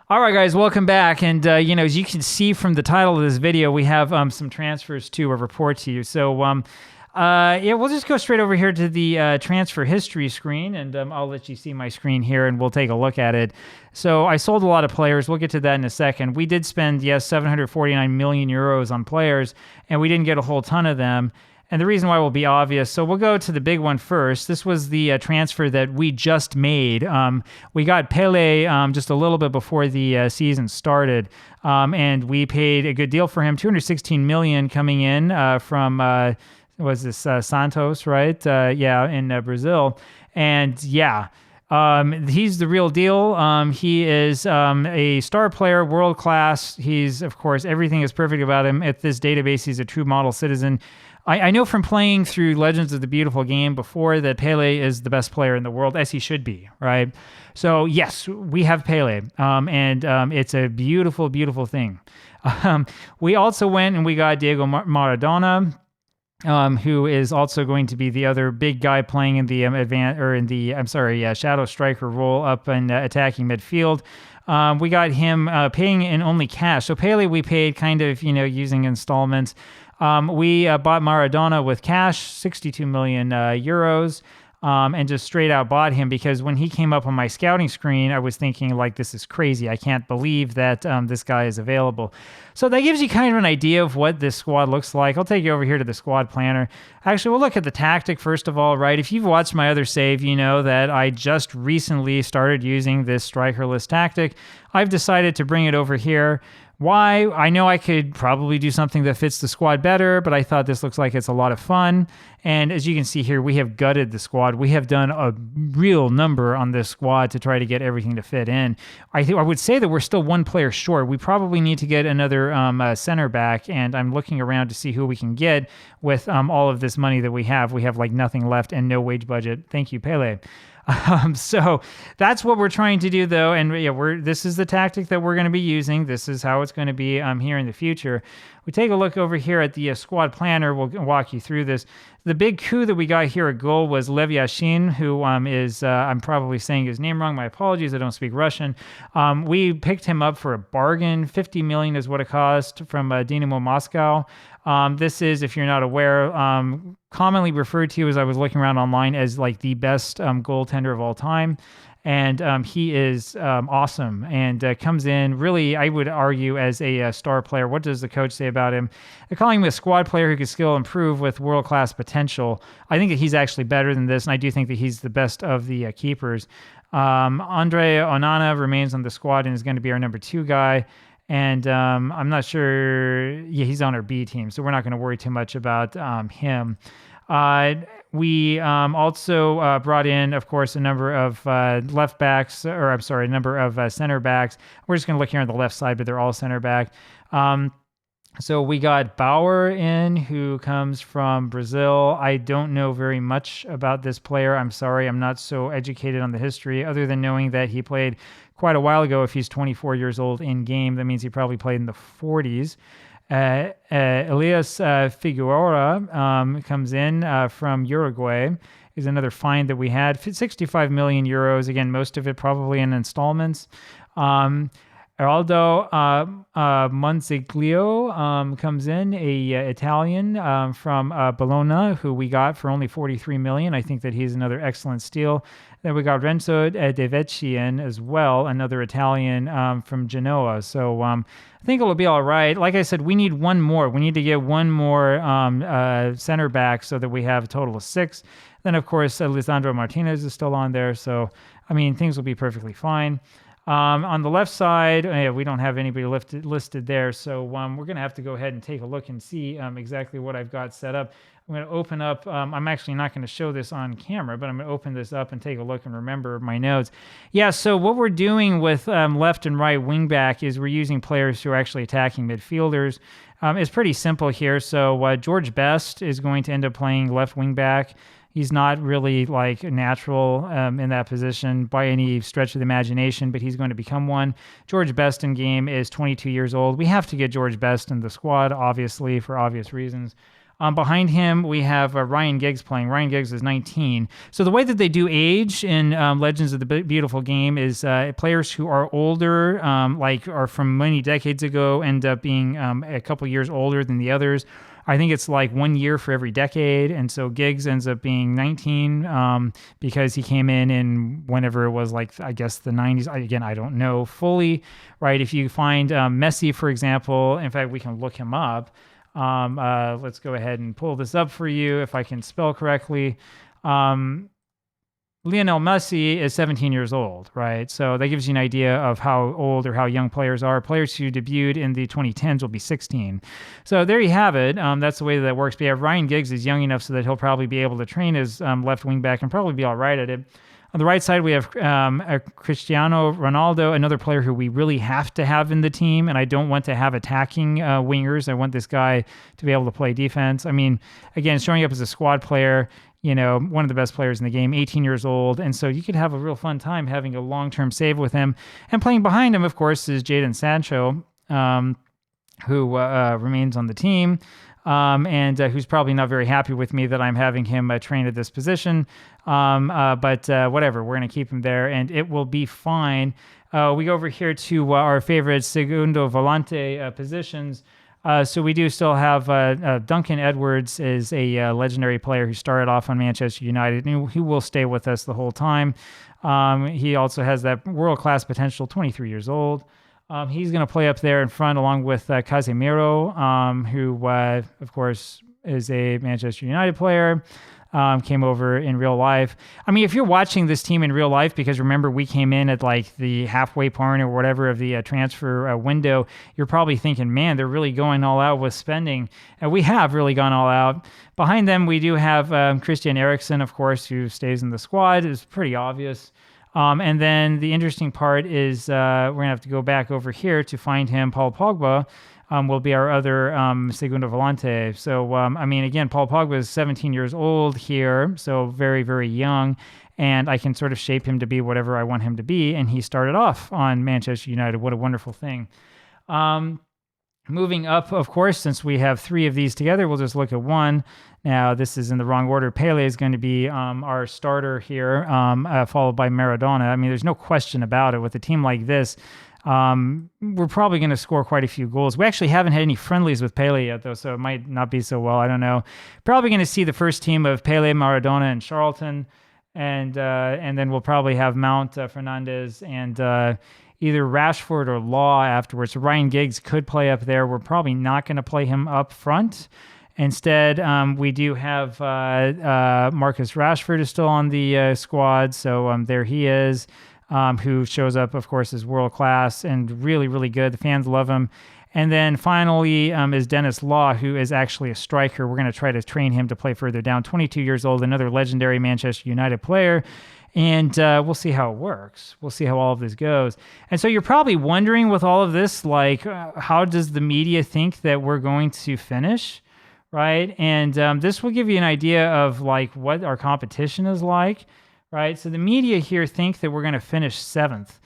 All right, guys, welcome back. And, as you can see from the title of this video, we have some transfers to report to you. So, we'll just go straight over here to the transfer history screen, and I'll let you see my screen here, and we'll take a look at it. So I sold a lot of players. We'll get to that in a second. We did spend, 749 million euros on players, and we didn't get a whole ton of them. And the reason why will be obvious. So we'll go to the big one first. This was the transfer that we just made. We got Pelé just a little bit before the season started, and we paid a good deal for him. 216 million coming in from was this Santos, right? In Brazil, and he's the real deal. He is a star player, world class. He's, of course, everything is perfect about him. At this database, he's a true model citizen. I know from playing through Legends of the Beautiful Game before that Pelé is the best player in the world, as he should be, right? So, yes, we have Pelé, and it's a beautiful, beautiful thing. We also went and we got Diego Maradona, who is also going to be the other big guy playing in the shadow striker role up in attacking midfield. We got him paying in only cash. So Pelé we paid kind of, using installments. We bought Maradona with cash, 62 million euros, and just straight out bought him because when he came up on my scouting screen, I was thinking, this is crazy. I can't believe that this guy is available. So that gives you kind of an idea of what this squad looks like. I'll take you over here to the squad planner. Actually, we'll look at the tactic first of all, right? If you've watched my other save, you know that I just recently started using this strikerless tactic. I've decided to bring it over here. Why? I know I could probably do something that fits the squad better, but I thought this looks like it's a lot of fun. And as you can see here, we have gutted the squad. We have done a real number on this squad to try to get everything to fit in. I would say that we're still one player short. We probably need to get another center back, and I'm looking around to see who we can get with all of this money that we have. We have nothing left and no wage budget. Thank you, Pelé. So that's what we're trying to do, though, and this is the tactic that we're going to be using. This is how it's going to be here in the future. We take a look over here at the squad planner. We'll walk you through this. The big coup that we got here at goal was Lev Yashin, who is, I'm probably saying his name wrong. My apologies, I don't speak Russian. We picked him up for a bargain. 50 million is what it cost from Dynamo Moscow. This is, if you're not aware, commonly referred to, as I was looking around online, as the best goaltender of all time. And he is awesome and comes in really, I would argue, as a star player. What does the coach say about him? They're calling him a squad player who can skill improve with world-class potential. I think that he's actually better than this, and I do think that he's the best of the keepers. Andre Onana remains on the squad and is going to be our number 2 guy. And I'm not sure. He's on our B team, so we're not going to worry too much about him. We also brought in, of course, a number of left backs, a number of center backs. We're just going to look here on the left side, but they're all center back. So we got Bauer in, who comes from Brazil. I don't know very much about this player. I'm sorry. I'm not so educated on the history, other than knowing that he played quite a while ago. If he's 24 years old in game, that means he probably played in the 40s. Elias Figueroa comes in from Uruguay. Is another find that we had. 65 million euros. Again, most of it probably in installments. Geraldo Monziglio comes in, a Italian from Bologna, who we got for only 43 million. I think that he's another excellent steal. Then we got Renzo De Vecchien as well, another Italian from Genoa. So I think it'll be all right. Like I said, we need one more. We need to get one more center back so that we have a total of 6. Then, of course, Lisandro Martinez is still on there. So, things will be perfectly fine. On the left side, we don't have anybody listed there, so we're going to have to go ahead and take a look and see exactly what I've got set up. I'm going to open up, I'm actually not going to show this on camera, but I'm going to open this up and take a look and remember my notes. Yeah, so what we're doing with left and right wing back is we're using players who are actually attacking midfielders. It's pretty simple here. So George Best is going to end up playing left wing back. He's not really natural in that position by any stretch of the imagination, but he's going to become one. George Best in game is 22 years old. We have to get George Best in the squad, obviously, for obvious reasons. Behind him, we have Ryan Giggs playing. Ryan Giggs is 19. So the way that they do age in Legends of the Beautiful Game is players who are older, like are from many decades ago, end up being a couple years older than the others. I think it's like 1 year for every decade. And so Giggs ends up being 19 because he came in whenever it was, like, I guess the 90s. Again, I don't know fully, right? If you find Messi, for example, in fact, we can look him up. Let's go ahead and pull this up for you if I can spell correctly. Lionel Messi is 17 years old, right? So that gives you an idea of how old or how young players are. Players who debuted in the 2010s will be 16. So there you have it. That's the way that works. But yeah, Ryan Giggs is young enough so that he'll probably be able to train his left wing back and probably be all right at it. On the right side, we have Cristiano Ronaldo, another player who we really have to have in the team, and I don't want to have attacking wingers. I want this guy to be able to play defense. I mean, again, showing up as a squad player, one of the best players in the game, 18 years old, and so you could have a real fun time having a long-term save with him. And playing behind him, of course, is Jadon Sancho, who remains on the team. And who's probably not very happy with me that I'm having him train at this position. But whatever, we're going to keep him there, and it will be fine. We go over here to our favorite segundo volante positions. So we do still have Duncan Edwards is a legendary player who started off on Manchester United, and he will stay with us the whole time. He also has that world-class potential, 23 years old. He's going to play up there in front along with Casemiro, who, of course, is a Manchester United player, came over in real life. I mean, if you're watching this team in real life, because remember, we came in at like the halfway point or whatever of the transfer window, you're probably thinking, man, they're really going all out with spending. And we have really gone all out. Behind them, we do have Christian Eriksen, of course, who stays in the squad. It's pretty obvious. And then the interesting part is we're going to have to go back over here to find him. Paul Pogba will be our other segundo volante. So, I mean, again, Paul Pogba is 17 years old here, so very, very young. And I can sort of shape him to be whatever I want him to be. And he started off on Manchester United. What a wonderful thing. Moving up, of course, since we have three of these together, we'll just look at one. Now, this is in the wrong order. Pelé is going to be our starter here, followed by Maradona. I mean, there's no question about it. With a team like this, we're probably going to score quite a few goals. We actually haven't had any friendlies with Pelé yet, though, so it might not be so well. I don't know. Probably going to see the first team of Pelé, Maradona, and Charlton, and then we'll probably have Mount, Fernandez, and either Rashford or Law afterwards. So Ryan Giggs could play up there. We're probably not going to play him up front. Instead, we do have Marcus Rashford is still on the squad, so there he is, who shows up, of course, as world-class and really, really good. The fans love him. And then finally is Dennis Law, who is actually a striker. We're going to try to train him to play further down. 22 years old, another legendary Manchester United player. And we'll see how it works. We'll see how all of this goes. And so you're probably wondering with all of this, like, how does the media think that we're going to finish? Right. And this will give you an idea of like what our competition is like. Right. So the media here think that we're going to finish 7th.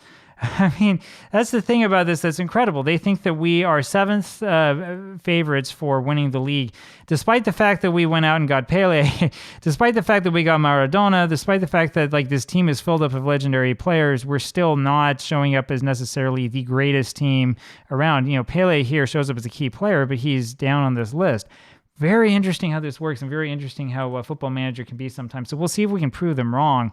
I mean, that's the thing about this that's incredible. They think that we are 7th favorites for winning the league, despite the fact that we went out and got Pelé, despite the fact that we got Maradona, despite the fact that like this team is filled up with legendary players. We're still not showing up as necessarily the greatest team around. Pelé here shows up as a key player, but he's down on this list. Very interesting how this works, and very interesting how a Football Manager can be sometimes. So we'll see if we can prove them wrong.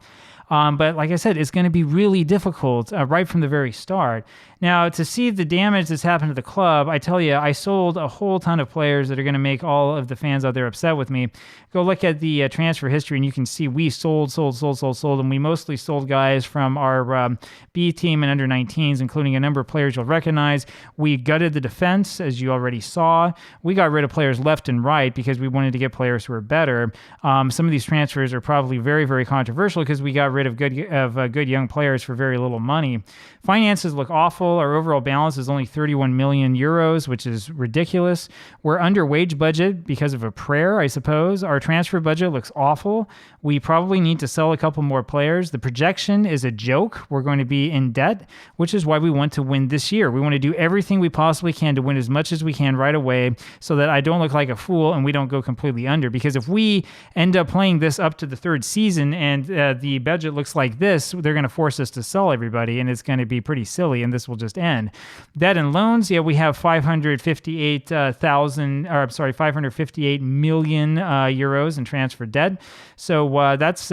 But like I said, it's going to be really difficult right from the very start. Now, to see the damage that's happened to the club, I tell you, I sold a whole ton of players that are going to make all of the fans out there upset with me. Go look at the transfer history, and you can see we sold, and we mostly sold guys from our B team and under 19s, including a number of players you'll recognize. We gutted the defense, as you already saw. We got rid of players left and right because we wanted to get players who are better. Some of these transfers are probably very, very controversial because we got rid of good young players for very little money. Finances look awful. Our overall balance is only 31 million euros, which is ridiculous. We're under wage budget because of a prayer, I suppose. Our transfer budget looks awful. We probably need to sell a couple more players. The projection is a joke. We're going to be in debt, which is why we want to win this year. We want to do everything we possibly can to win as much as we can right away so that I don't look like a fool cool and we don't go completely under. Because if we end up playing this up to the third season and the budget looks like this, they're going to force us to sell everybody, and it's going to be pretty silly, and this will just end. Debt and loans, we have 558 million euros in transfer debt. So that's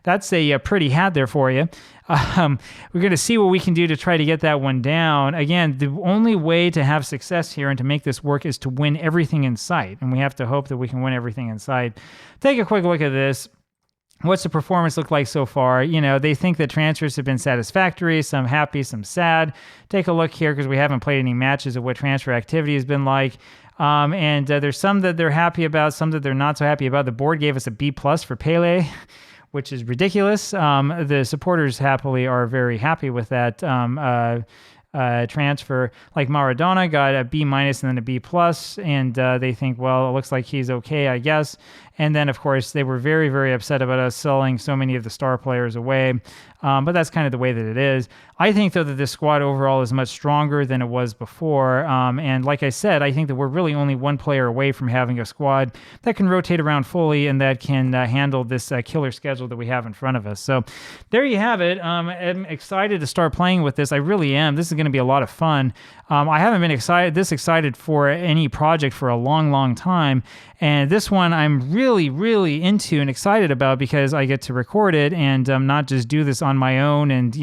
that's a pretty hat there for you. We're going to see what we can do to try to get that one down. Again, the only way to have success here and to make this work is to win everything in sight. And we have to hope that we can win everything in sight. Take a quick look at this. What's the performance look like so far? They think that transfers have been satisfactory, some happy, some sad. Take a look here because we haven't played any matches of what transfer activity has been like. And there's some that they're happy about, some that they're not so happy about. The board gave us a B+ for Pelé, which is ridiculous. The supporters happily are very happy with that transfer. Like Maradona got a B- and then a B+, and they think, well, it looks like he's okay, I guess. And then, of course, they were very, very upset about us selling so many of the star players away. But that's kind of the way that it is. I think, though, that this squad overall is much stronger than it was before. And like I said, I think that we're really only one player away from having a squad that can rotate around fully and that can handle this killer schedule that we have in front of us. So there you have it. I'm excited to start playing with this. I really am. This is going to be a lot of fun. I haven't been this excited for any project for a long, long time. And this one I'm really, really into and excited about because I get to record it and not just do this on my own and,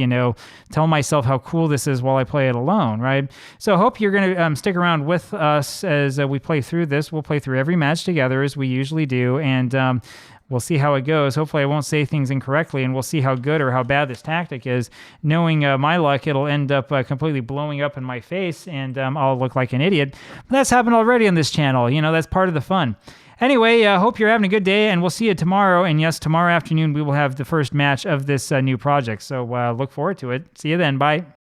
tell myself how cool this is while I play it alone, right? So I hope you're going to stick around with us as we play through this. We'll play through every match together as we usually do, and we'll see how it goes. Hopefully I won't say things incorrectly, and we'll see how good or how bad this tactic is. Knowing my luck, it'll end up completely blowing up in my face, and I'll look like an idiot. But that's happened already on this channel. That's part of the fun. Anyway, hope you're having a good day, and we'll see you tomorrow. And yes, tomorrow afternoon we will have the first match of this new project. So look forward to it. See you then. Bye.